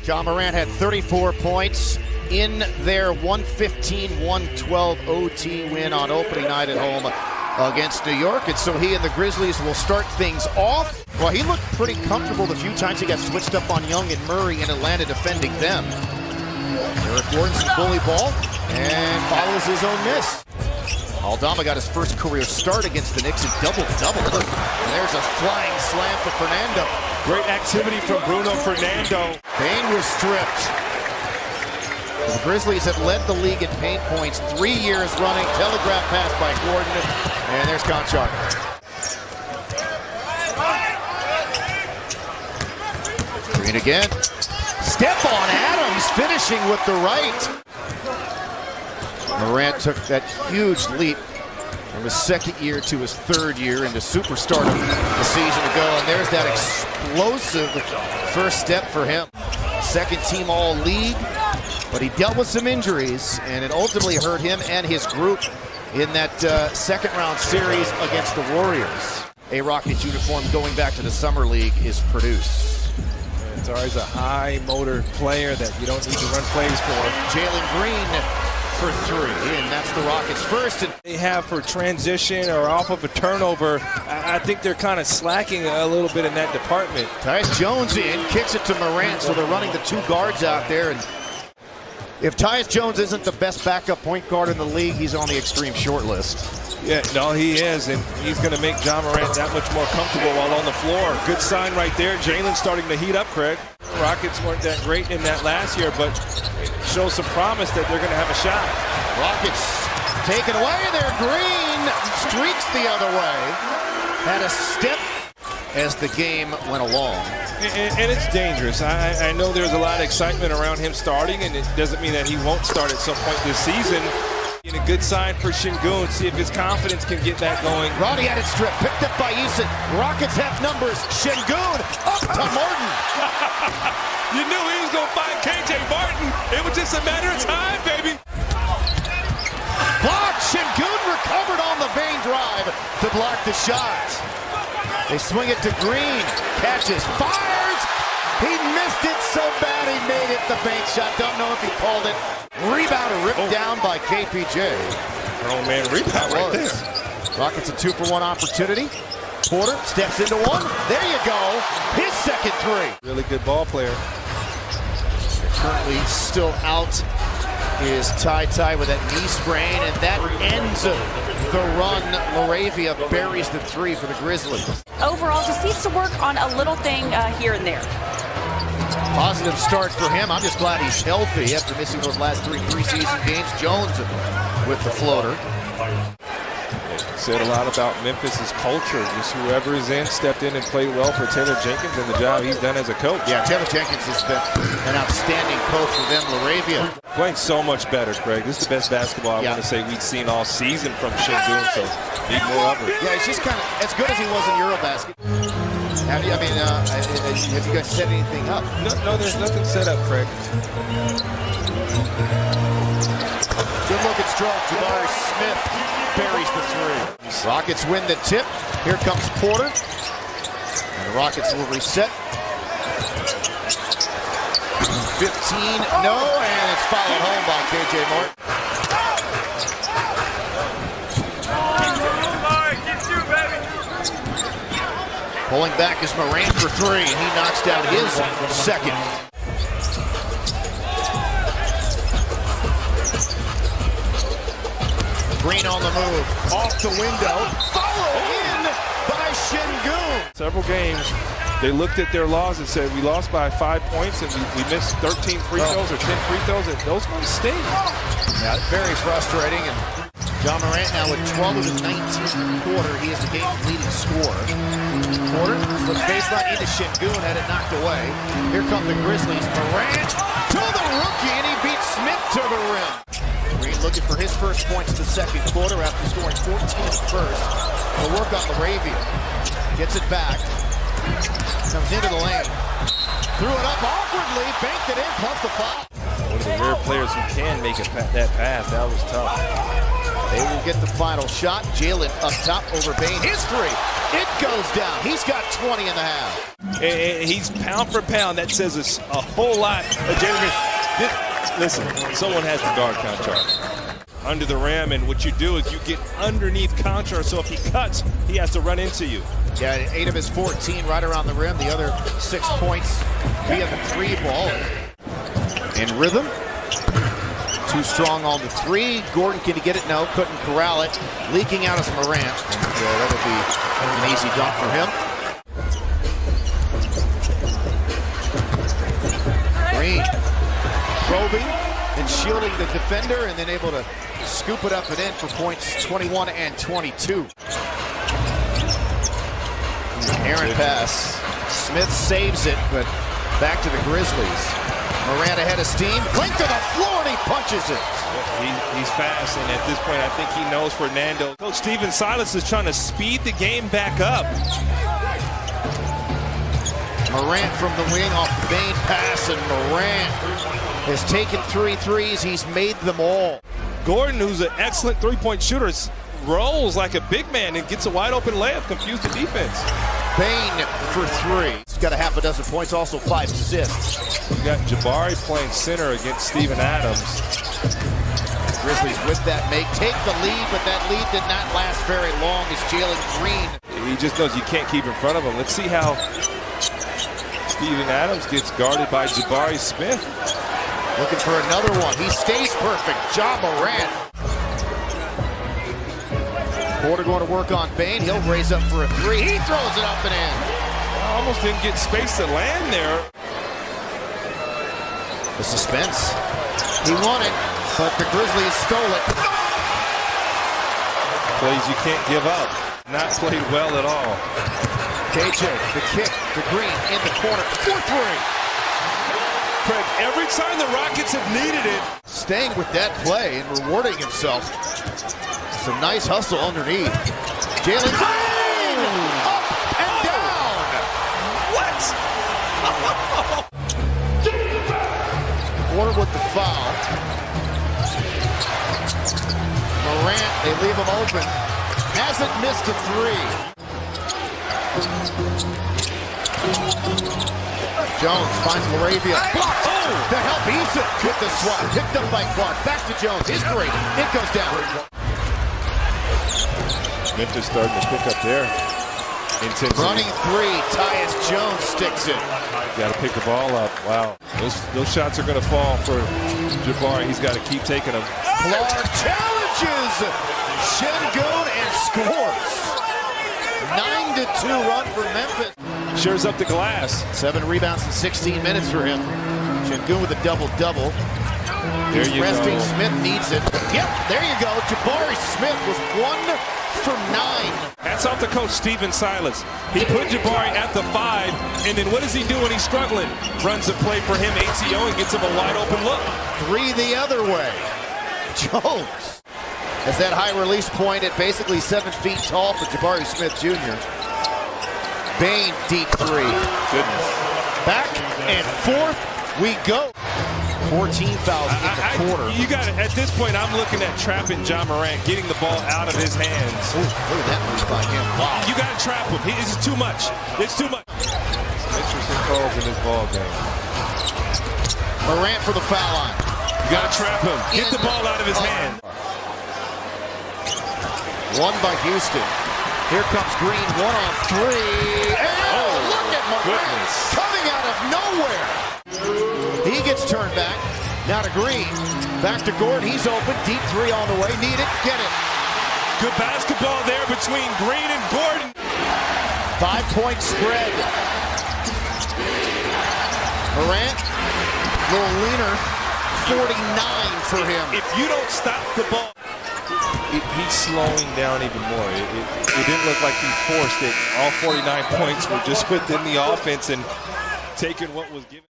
Ja Morant had 34 points in their 115-112 OT win on opening night at home against New York, and so he and the Grizzlies will start things off. Well, he looked pretty comfortable the few times he got switched up on Young and Murray in Atlanta defending them. Eric Gordon's bully ball and follows his own miss. Aldama got his first career start against the Knicks in double-double. And there's a flying slam for Fernando. Great activity from Bruno Fernando. Payne was stripped. The Grizzlies have led the league in paint points 3 years running. Telegraph pass by Gordon. And there's Conchar. Green again. Step on Adams, finishing with the right. Morant took that huge leap from his second year to his third year into superstardom a season ago, and there's that explosive first step for him. Second team all-league, but he dealt with some injuries, and it ultimately hurt him and his group in that second round series against the Warriors. A Rockets uniform going back to the Summer League is produced. It's always a high motor player that you don't need to run plays for. Jalen Green for three, and that's the Rockets' first. And they have for transition or off of a turnover, I think they're kind of slacking a little bit in that department. Tyus Jones in, kicks it to Morant, so they're running the two guards out there. And if Tyus Jones isn't the best backup point guard in the league, he's on the extreme short list. Yeah, no, he is, and he's going to make Ja Morant that much more comfortable while on the floor. Good sign right there. Jalen's starting to heat up, Craig. Rockets weren't that great in that last year, but shows some promise that they're going to have a shot. Rockets taken away. They're Green streaks the other way. Had a step as the game went along. And it's dangerous. I know there's a lot of excitement around him starting, and it doesn't mean that he won't start at some point this season. And a good sign for Şengün. See if his confidence can get that going. Roddy had it stripped, picked up by Eason. Rockets have numbers. Şengün up to Martin. You knew he was going to find KJ Martin. It was just a matter of time, baby. Block. Şengün recovered on the vein drive to block the shot. They swing it to Green. Catches. Fires. He missed it so bad he made it the bank shot. Don't know if he called it. Rebound ripped down by KPJ. Oh man, rebound right there. Rockets a 2-for-1 opportunity. Porter steps into one. There you go. His second three. Really good ball player. Currently still out is Ty with that knee sprain, and that ends the run. Laravia buries the three for the Grizzlies. Overall, just needs to work on a little thing here and there. Positive start for him. I'm just glad he's healthy after missing those last three preseason games. Jones with the floater. Said a lot about Memphis's culture. Just whoever is in stepped in and played well for Taylor Jenkins and the job he's done as a coach. Yeah, Taylor Jenkins has been an outstanding coach for them. Laravia playing so much better, Craig. This is the best basketball I want to say we've seen all season from Şengün, so need more of it. Yeah, he's just kind of as good as he was in Eurobasket. Have you guys set anything up? No, there's nothing set up, Craig. Good look at Strong. Jabari Smith buries the three. Rockets win the tip. Here comes Porter. And the Rockets will reset. 15, no, and it's fouled home by KJ Martin. Pulling back is Morant for three. He knocks down his second. Green on the move, off the window, followed in by Şengün. Several games, they looked at their loss and said, we lost by 5 points and we missed 13 free throws or 10 free throws, and those ones stayed. Yeah, very frustrating. And Ja Morant now with 12 of his 19th quarter. He is the game's leading scorer. Porter slips baseline into Şengün, had it knocked away. Here come the Grizzlies. Morant to the rookie, and he beats Smith to the rim. Green looking for his first points in the second quarter after scoring 14 in the first. He'll work on Laravia. Gets it back. Comes into the lane. Threw it up awkwardly, banked it in, plus the foul. One of the rare players who can make that pass. That was tough. They will get the final shot. Jalen up top over Bane. His three. It goes down. He's got 20 and a half. And he's pound for pound. That says a whole lot. Listen, someone has to guard Conchar under the rim, and what you do is you get underneath Conchar, so if he cuts, he has to run into you. Yeah, 8 of his 14 right around the rim. The other 6 points via the 3 ball. In rhythm. Too strong on the 3. Gordon, can he get it? No, couldn't corral it. Leaking out is Morant. And that'll be an easy dunk for him. Green probing and shielding the defender, and then able to scoop it up and in for points 21 and 22. Aaron pass. Smith saves it, but back to the Grizzlies. Morant ahead of steam. Length to the floor, and he punches it. He's fast, and at this point, I think he knows Fernando. Coach Stephen Silas is trying to speed the game back up. Morant from the wing off the Bane pass, and Morant has taken 3 threes. He's made them all. Gordon, who's an excellent three-point shooter, rolls like a big man and gets a wide-open layup, confused the defense. Bane for 3. He's got a half a dozen points, also 5 assists. You got Jabari playing center against Steven Adams. Grizzlies with that make take the lead, but that lead did not last very long as Jalen Green. He just knows you can't keep in front of him. Let's see how Steven Adams gets guarded by Jabari Smith. Looking for another one. He stays perfect. Ja Morant. Porter going to work on Bane. He'll raise up for a 3. He throws it up and in. Almost didn't get space to land there. The suspense. He won it, but the Grizzlies stole it. Plays you can't give up. Not played well at all. KJ, the kick, the Green in the corner. 4-3. Craig, every time the Rockets have needed it. Staying with that play and rewarding himself. Some nice hustle underneath. Jalen Green! Up and down! What? Porter with the foul. Morant, they leave him open. Hasn't missed a 3. Jones finds Laravia. Blocked. To help Issa with the swat. Picked up by Clark. Back to Jones. His 3. It goes down. Memphis starting to pick up their intensity. Running 3. Tyus Jones sticks it. Got to pick the ball up. Wow. Those shots are going to fall for Jabari. He's got to keep taking them. Clark challenges Şengün and scores. 9-2 run for Memphis. Shares up the glass. 7 rebounds in 16 minutes for him. Şengün with a double-double. There you resting go. Smith needs it. Yep, there you go. Jabari Smith was 1 for 9. Hats off to Coach Stephen Silas. He put Jabari at the 5, and then what does he do when he's struggling? Runs a play for him, ATO, and gets him a wide open look. 3 the other way. Jones has that high release point at basically 7 feet tall for Jabari Smith Jr. Bane deep 3. Goodness. Back and forth we go. 14 fouls in the quarter. You got it. At this point, I'm looking at trapping Ja Morant, getting the ball out of his hands. Ooh, look at that move by him. Wow. You got to trap him. This is too much. It's too much. Interesting calls in this ball game. Morant for the foul line. You got to trap him. Get the ball out of his hand. One by Houston. Here comes Green, 1 on 3. And look at Morant coming out of nowhere. He gets turned back. Now to Green. Back to Gordon. He's open. Deep 3 on the way. Need it. Get it. Good basketball there between Green and Gordon. 5-point spread. Morant, a little leaner. 49 for him. If you don't stop the ball, he's slowing down even more. It didn't look like he forced it. All 49 points were just within the offense and taking what was given.